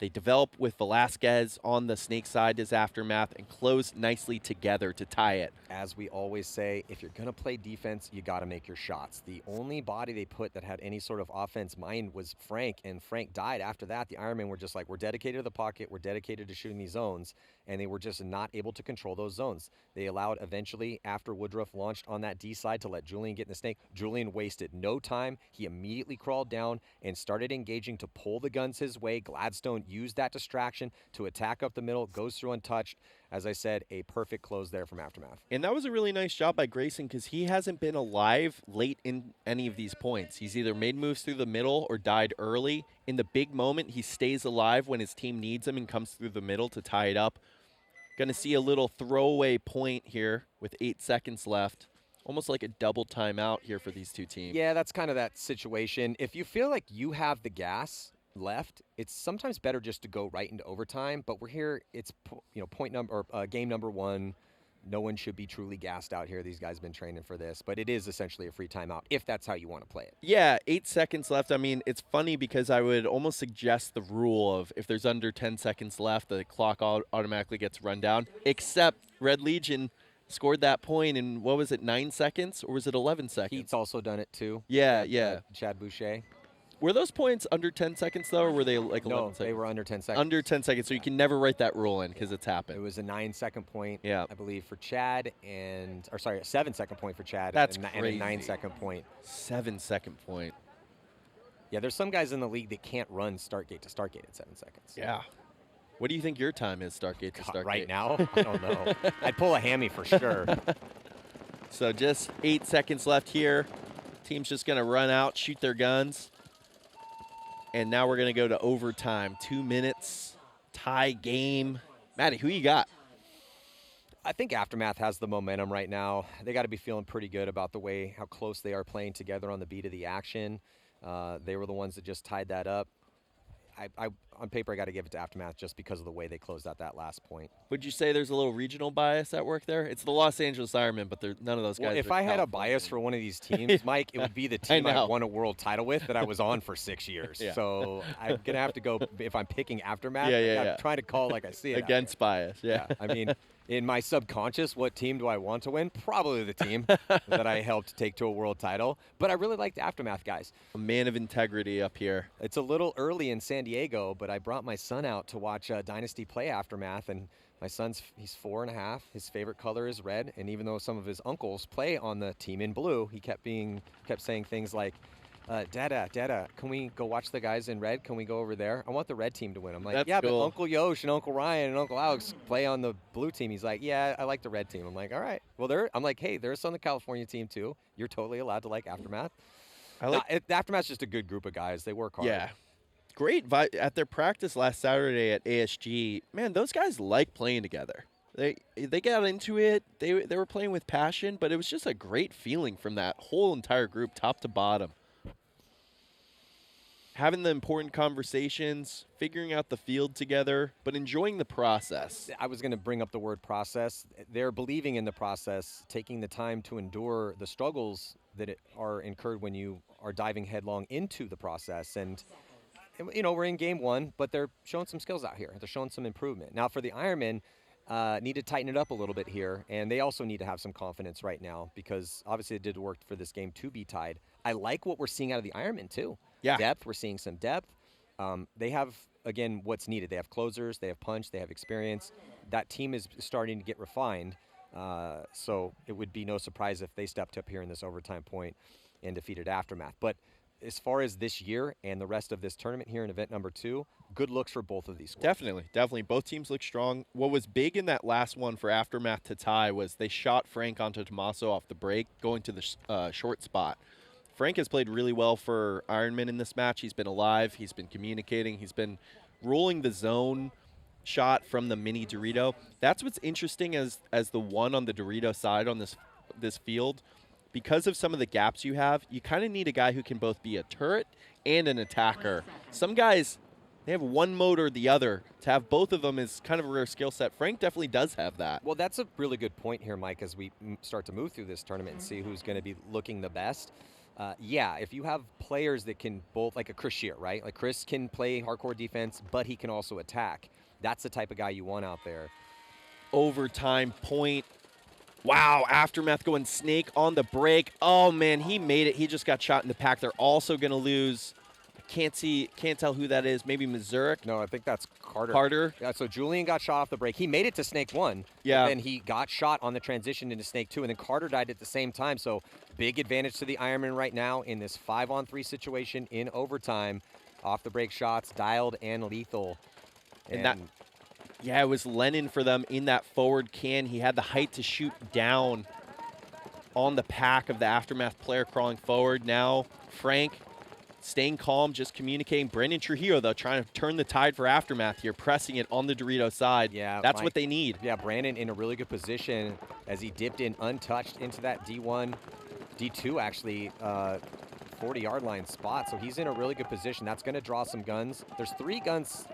They develop with Velasquez on the snake side as Aftermath and close nicely together to tie it. As we always say, if you're going to play defense, you got to make your shots. The only body they put that had any sort of offense mind was Frank, and Frank died after that. The Ironmen were just like, we're dedicated to the pocket, we're dedicated to shooting these zones, and they were just not able to control those zones. They allowed eventually, after Woodruff launched on that D side to let Julian get in the snake, Julian wasted no time. He immediately crawled down and started engaging to pull the guns his way. Gladstone used that distraction to attack up the middle, goes through untouched. As I said, a perfect close there from Aftermath. And that was a really nice job by Grayson because he hasn't been alive late in any of these points. He's either made moves through the middle or died early. In the big moment, he stays alive when his team needs him and comes through the middle to tie it up. Going to see a little throwaway point here with 8 seconds left. Almost like a double timeout here for these two teams. Yeah, that's kind of that situation. If you feel like you have the gas left, it's sometimes better just to go right into overtime. But we're here. It's point number or game number 1. No one should be truly gassed out here. These guys have been training for this, but it is essentially a free timeout if that's how you want to play it. Yeah, 8 seconds left. I mean, it's funny because I would almost suggest the rule of if there's under 10 seconds left, the clock automatically gets run down. Except Red Legion scored that point in, what was it, 9 seconds? Or was it 11 seconds? Heat's also done it too. Yeah. Chad Boucher. Were those points under 10 seconds, though, or were they like 11 seconds? No, they were under 10 seconds. Under 10 seconds, so you can never write that rule in because it's happened. It was a 9-second point, yeah, I believe, for Chad, a 7-second point for Chad. That's and crazy. And a 9-second point. 7-second point. Yeah, there's some guys in the league that can't run start gate to start gate at 7 seconds. Yeah. What do you think your time is, start gate to start right gate? now? I don't know. I'd pull a hammy for sure. So just 8 seconds left here. Team's just going to run out, shoot their guns. And now we're going to go to overtime. 2 minutes, tie game. Maddie, who you got? I think Aftermath has the momentum right now. They got to be feeling pretty good about the way, how close they are playing together on the beat of the action. They were the ones that just tied that up. On paper, I got to give it to Aftermath just because of the way they closed out that last point. Would you say there's a little regional bias at work there? It's the Los Angeles Ironmen, but none of those guys. Well, if I had a bias for one of these teams, Mike, it would be the team I won a world title with that I was on for 6 years. Yeah. So I'm going to have to go, if I'm picking Aftermath, I'm trying to call it like I see it. Against bias, yeah. I mean, in my subconscious, what team do I want to win? Probably the team that I helped take to a world title. But I really like the Aftermath guys. A man of integrity up here. It's a little early in San Diego, but I brought my son out to watch Dynasty play Aftermath, and my son's, he's 4.5. His favorite color is red, and even though some of his uncles play on the team in blue, he kept saying things like, Dada, can we go watch the guys in red? Can we go over there? I want the red team to win. I'm like, That's cool. But Uncle Yosh and Uncle Ryan and Uncle Alex play on the blue team. He's like, yeah, I like the red team. I'm like, all right. Well, I'm like, hey, there's on the California team too. You're totally allowed to like Aftermath. The Aftermath's just a good group of guys. They work hard. Yeah. Great at their practice last Saturday at ASG. Man, those guys like playing together. They got into it. They were playing with passion, but it was just a great feeling from that whole entire group, top to bottom. Having the important conversations, figuring out the field together, but enjoying the process. I was going to bring up the word process. They're believing in the process, taking the time to endure the struggles that are incurred when you are diving headlong into the process. And we're in game 1, but they're showing some skills out here. They're showing some improvement. Now for the Ironmen, need to tighten it up a little bit here, and they also need to have some confidence right now because obviously it did work for this game to be tied. I like what we're seeing out of the Ironmen too. Yeah. Depth, we're seeing some depth. They have, again, what's needed. They have closers, they have punch, they have experience. That team is starting to get refined, so it would be no surprise if they stepped up here in this overtime point and defeated Aftermath. But as far as this year and the rest of this tournament here in event number 2, good looks for both of these squads. Definitely. Both teams look strong. What was big in that last one for Aftermath to tie was they shot Frank onto Tommaso off the break, going to the short spot. Frank has played really well for Ironman in this match. He's been alive. He's been communicating. He's been rolling the zone shot from the mini Dorito. That's what's interesting as the one on the Dorito side on this field. Because of some of the gaps you have, you kind of need a guy who can both be a turret and an attacker. Some guys, they have one mode or the other. To have both of them is kind of a rare skill set. Frank definitely does have that. Well, that's a really good point here, Mike, as we start to move through this tournament and see who's going to be looking the best. If you have players that can both, like a Chris Shear, right? Like Chris can play hardcore defense, but he can also attack. That's the type of guy you want out there. Overtime point. Wow, Aftermath going snake on the break. Oh, man, he made it. He just got shot in the pack. They're also going to lose. Can't tell who that is. Maybe Missouri? No, I think that's Carter. Carter? Yeah, so Julian got shot off the break. He made it to Snake 1. Yeah. And then he got shot on the transition into Snake 2, and then Carter died at the same time. So big advantage to the Ironmen right now in this 5-on-3 situation in overtime. Off the break shots, dialed and lethal. Yeah, it was Lennon for them in that forward can. He had the height to shoot down on the pack of the Aftermath player crawling forward. Now Frank staying calm, just communicating. Brandon Trujillo, though, trying to turn the tide for Aftermath here, pressing it on the Dorito side. Yeah, That's what they need. Yeah, Brandon in a really good position as he dipped in untouched into that D1, D2 actually, 40-yard line spot. So he's in a really good position. That's going to draw some guns. There's 3 guns.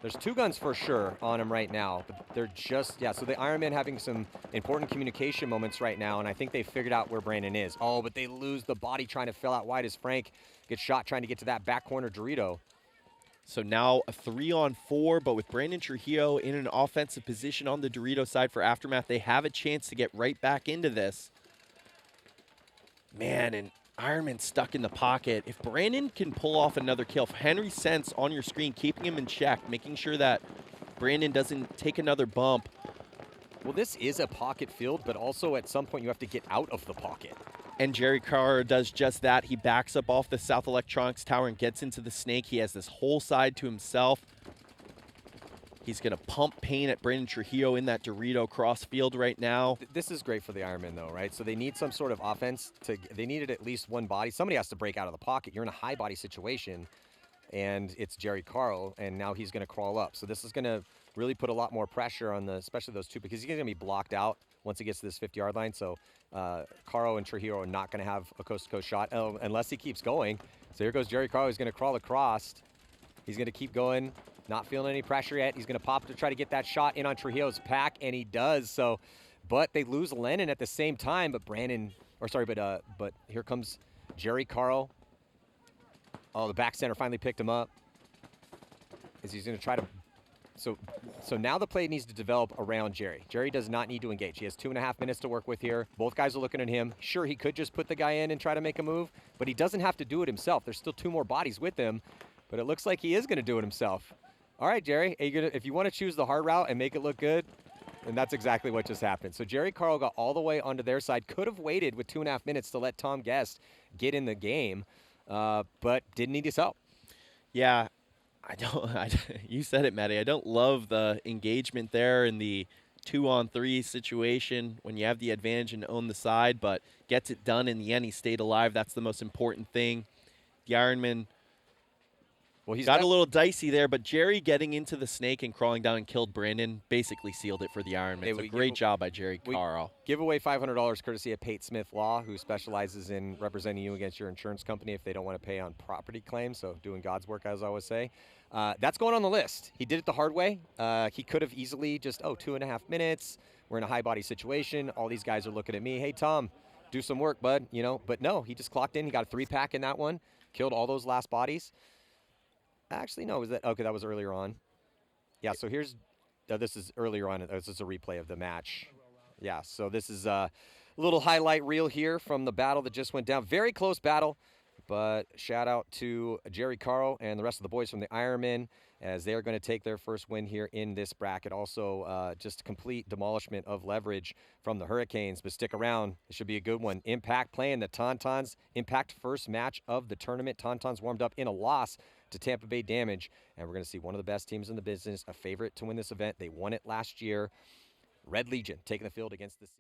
There's 2 guns for sure on him right now, but they're just, yeah, so the Ironmen having some important communication moments right now, and I think they figured out where Brandon is. Oh, but they lose the body trying to fill out wide as Frank gets shot trying to get to that back corner Dorito. So now a 3-on-4, but with Brandon Trujillo in an offensive position on the Dorito side for Aftermath, they have a chance to get right back into this. Man, and Ironman stuck in the pocket. If Brandon can pull off another kill, Henry Sense on your screen, keeping him in check, making sure that Brandon doesn't take another bump. Well, this is a pocket field, but also at some point you have to get out of the pocket. And Jerry Carr does just that. He backs up off the South Electronics tower and gets into the snake. He has this whole side to himself. He's going to pump pain at Brandon Trujillo in that Dorito cross field right now. This is great for the Ironmen, though, right? So they need some sort of offense. They needed at least one body. Somebody has to break out of the pocket. You're in a high body situation, and it's Jerry Carl, and now he's going to crawl up. So this is going to really put a lot more pressure on especially those two, because he's going to be blocked out once he gets to this 50-yard line. So Caro and Trujillo are not going to have a coast-to-coast shot unless he keeps going. So here goes Jerry Carl. He's going to crawl across. He's going to keep going. Not feeling any pressure yet. He's going to pop to try to get that shot in on Trujillo's pack, and he does. So, but they lose Lennon at the same time. But but here comes Jerry Carl. Oh, the back center finally picked him up. As he's going to try to. So now the play needs to develop around Jerry. Jerry does not need to engage. He has 2.5 minutes to work with here. Both guys are looking at him. Sure, he could just put the guy in and try to make a move, but he doesn't have to do it himself. There's still 2 more bodies with him, but it looks like he is going to do it himself. All right, Jerry, if you want to choose the hard route and make it look good, and that's exactly what just happened. So Jerry Carl got all the way onto their side, could have waited with 2.5 minutes to let Tom Guest get in the game, but didn't need his help. Yeah, you said it, Matty. I don't love the engagement there in the 2-on-3 situation when you have the advantage and own the side, but gets it done in the end. He stayed alive. That's the most important thing. The Ironman he's got a little dicey there, but Jerry getting into the snake and crawling down and killed Brandon basically sealed it for the Ironman. It's a great job by Jerry Carl. Give away $500 courtesy of Pate Smith Law, who specializes in representing you against your insurance company if they don't want to pay on property claims, so doing God's work, as I always say. That's going on the list. He did it the hard way. He could have easily just, 2.5 minutes. We're in a high body situation. All these guys are looking at me. Hey, Tom, do some work, bud. But no, he just clocked in. He got a 3-pack in that one, killed all those last bodies. Actually, no, that was earlier on. Yeah, so this is earlier on. This is a replay of the match. Yeah, so this is a little highlight reel here from the battle that just went down. Very close battle, but shout out to Jerry Carl and the rest of the boys from the Ironmen as they're going to take their first win here in this bracket. Also, just complete demolishment of leverage from the Hurricanes, but stick around. It should be a good one. Impact playing the Tauntauns. Impact first match of the tournament. Tauntauns warmed up in a loss to Tampa Bay Damage, and we're going to see one of the best teams in the business, a favorite to win this event. They won it last year. Red Legion taking the field against the